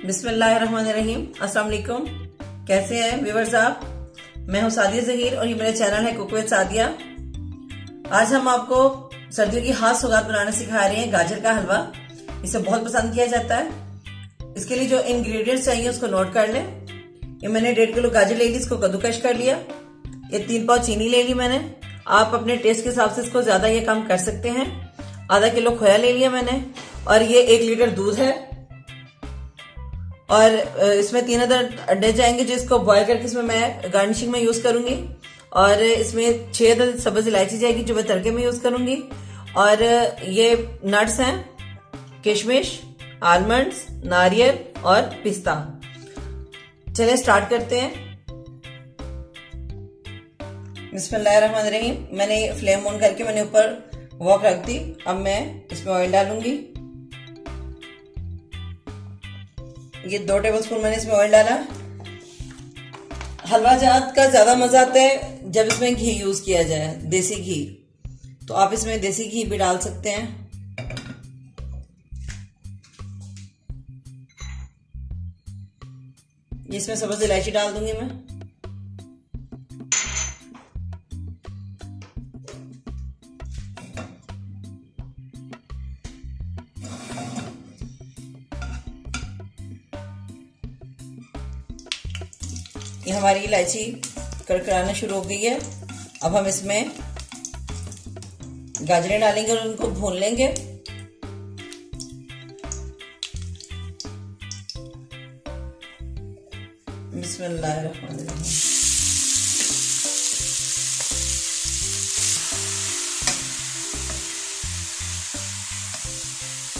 बिस्मिल्लाहिर्रहमानिर्रहीम। अस्सलाम वालेकुम। कैसे हैं व्यूअर्स आप? मैं हूं सादिया ज़हीर और ये मेरा चैनल है कुक विद सादिया। आज हम आपको सर्दियों की खास सौगात बनाना सिखा रहे हैं, गाजर का हलवा। इसे बहुत पसंद किया जाता है। इसके लिए जो इंग्रेडिएंट्स चाहिए उसको नोट कर लें। ये मैंने 1.5 किलो गाजर ले ली, इसको कद्दूकश कर लिया। ये 3 पाव चीनी ले ली मैंने। आप अपने टेस्ट के हिसाब से इसको ज्यादा ये कम कर सकते हैं। आधा किलो खोया ले लिया मैंने और ये 1 लीटर दूध है। और इसमें 3 अदर अंडे जाएंगे जो इसको बॉयल करके इसमें मैं गार्निशिंग में यूज करूंगी। और इसमें 6 अदर सब्ज इलायची जाएगी जो मैं तड़के में यूज करूंगी। और ये नट्स हैं, किशमिश, आलमंड्स, नारियल और पिस्ता। चलिए स्टार्ट करते हैं। बिस्मिल्लाहिर्रहमानिर्रहीम। मैंने फ्लेम ऑन करके मैंने ऊपर वॉक रख दी। अब मैं इसमें ऑयल डालूंगी। ये 2 टेबलस्पून मैंने इसमें ऑयल डाला। हलवा जात का ज्यादा मजा आता है जब इसमें घी यूज किया जाए, देसी घी। तो आप इसमें देसी घी भी डाल सकते हैं। इसमें सब्ज इलायची डाल दूंगी मैं। ये हमारी इलायची कड़कड़ाना शुरू हो गई है। अब हम इसमें गाजरें डालेंगे और उनको भून लेंगे। बिस्मिल्लाहिर्रहमानिर्रहीम।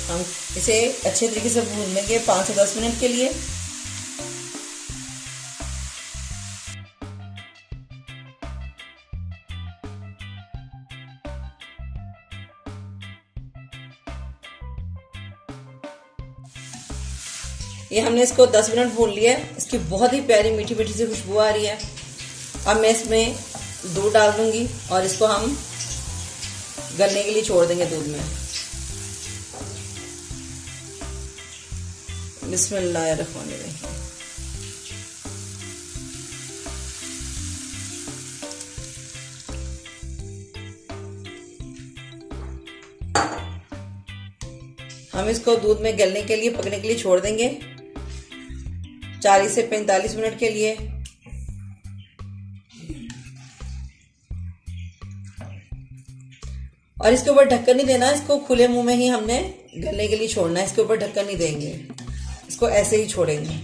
हम इसे अच्छे तरीके से भून लेंगे 5 से 10 मिनट के लिए। ये हमने इसको 10 मिनट भून लिया है। इसकी बहुत ही प्यारी मीठी मीठी सी खुशबू आ रही है। अब मैं इसमें दूध डाल दूंगी और इसको हम गलने के लिए छोड़ देंगे दूध में। बिस्मिल्लाहिर्रहमानिर्रहीम। हम इसको दूध में गलने के लिए, पकने के लिए छोड़ देंगे 40 से 45 मिनट के लिए। और इसके ऊपर ढक्कन नहीं देना, इसको खुले मुंह में ही हमने गलने के लिए छोड़ना है। इसके ऊपर ढक्कन नहीं देंगे, इसको ऐसे ही छोड़ेंगे।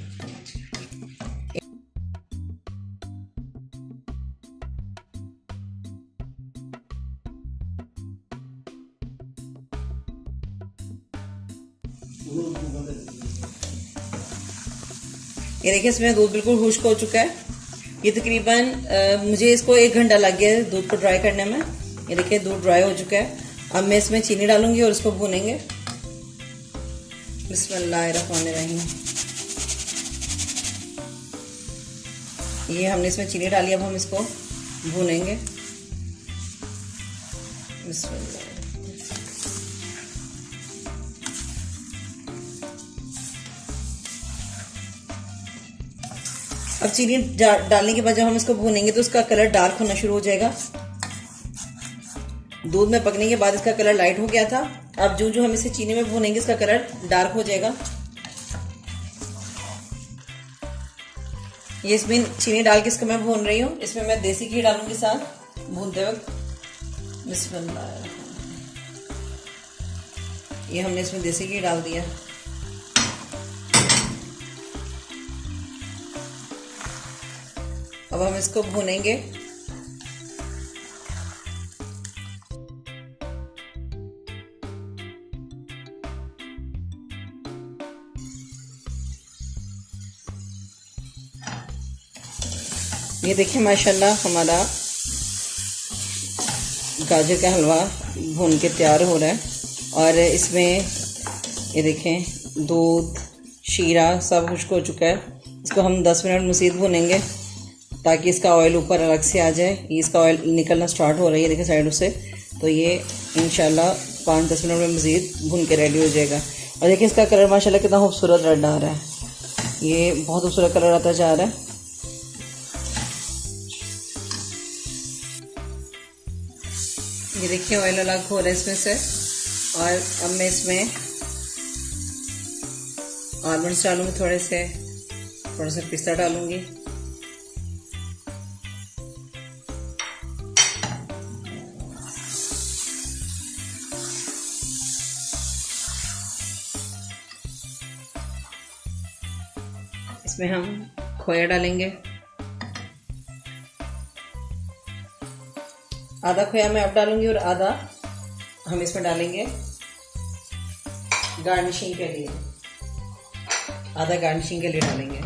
ये देखिए इसमें दूध बिल्कुल खुश्क हो चुका है। ये तकरीबन मुझे इसको 1 घंटा लग गया है दूध को ड्राई करने में। ये देखिए दूध ड्राई हो चुका है। अब मैं इसमें चीनी डालूंगी और इसको भूनेंगे। बिस्मिल्लाहिर्रहमानिर्रहीम। ये हमने इसमें चीनी डाली, अब हम इसको भूनेंगे। बिस्मिल्लाह। अब चीनी डालने के बाद जब हम इसको भूनेंगे तो उसका कलर डार्क होना शुरू हो जाएगा। दूध में पकने के बाद इसका कलर लाइट हो गया था। अब जो हम इसे चीनी में भूनेंगे इसका कलर डार्क हो जाएगा। ये इसमें चीनी डाल के इसको मैं भून रही हूँ। इसमें मैं देसी घी डालूंगी साथ भूनते वक्त। बिस्मिल्लाह। ये हमने इसमें देसी घी डाल दिया। अब हम इसको भूनेंगे। ये देखिए माशाल्लाह हमारा गाजर का हलवा भून के तैयार हो रहा है। और इसमें ये देखें दूध, शीरा सब खुश्क हो चुका है। इसको हम 10 मिनट मज़ीद भूनेंगे ताकि इसका ऑयल ऊपर अलग से आ जाए। ये इसका ऑयल निकलना स्टार्ट हो रही है देखिए साइडों से। तो ये इंशाल्लाह 5-10 मिनट में मज़ीद भून के रेडी हो जाएगा। और देखिए इसका कलर माशाल्लाह कितना खूबसूरत रेड आ रहा है। ये बहुत खूबसूरत कलर आता जा रहा है। ये देखिए ऑयल अलग हो रहा है इसमें से। और अब मैं इसमें आलमंड्स डालूंगी, थोड़ा सा पिस्ता डालूंगी। इसमें हम खोया डालेंगे, आधा खोया मैं अब डालूंगी और आधा हम इसमें डालेंगे गार्निशिंग के लिए, आधा गार्निशिंग के लिए डालेंगे।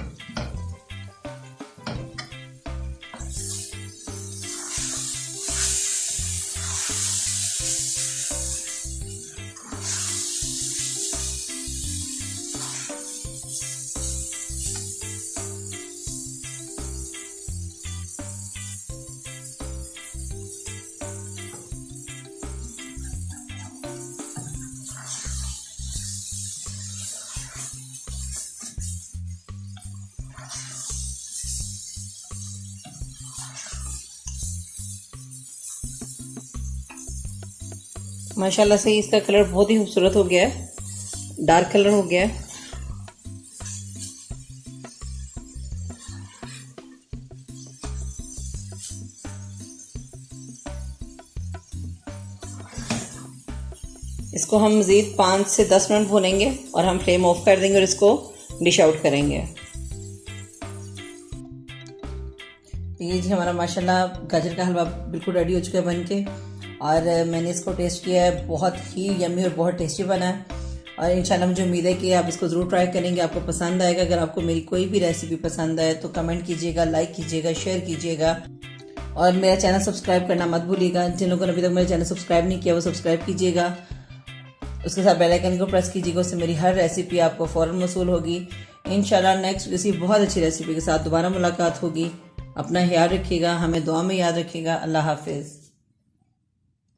माशाल्लाह से इसका कलर बहुत ही खूबसूरत हो गया है, डार्क कलर हो गया है। इसको हम मज़ीद 5 से 10 मिनट भूनेंगे और हम फ्लेम ऑफ कर देंगे और इसको डिश आउट करेंगे। ये जी हमारा माशाल्लाह गाजर का हलवा बिल्कुल रेडी हो चुका है बनके, और मैंने इसको टेस्ट किया है, बहुत ही यम्मी और बहुत टेस्टी बना है। और इंशाल्लाह मुझे उम्मीद है कि आप इसको ज़रूर ट्राई करेंगे, आपको पसंद आएगा। अगर आपको मेरी कोई भी रेसिपी पसंद आए तो कमेंट कीजिएगा, लाइक कीजिएगा, शेयर कीजिएगा और मेरा चैनल सब्सक्राइब करना मत भूलिएगा। जिन लोगों ने अभी तक मेरा चैनल सब्सक्राइब नहीं किया वो सब्सक्राइब कीजिएगा, उसके साथ बेल आइकन को प्रेस कीजिएगा, उससे मेरी हर रेसिपी आपको फ़ौरन मौसूल होगी। इंशाल्लाह नेक्स्ट किसी बहुत अच्छी रेसिपी के साथ दोबारा मुलाकात होगी। अपना ख्याल रखिएगा, हमें दुआ में याद रखिएगा। अल्लाह हाफिज़।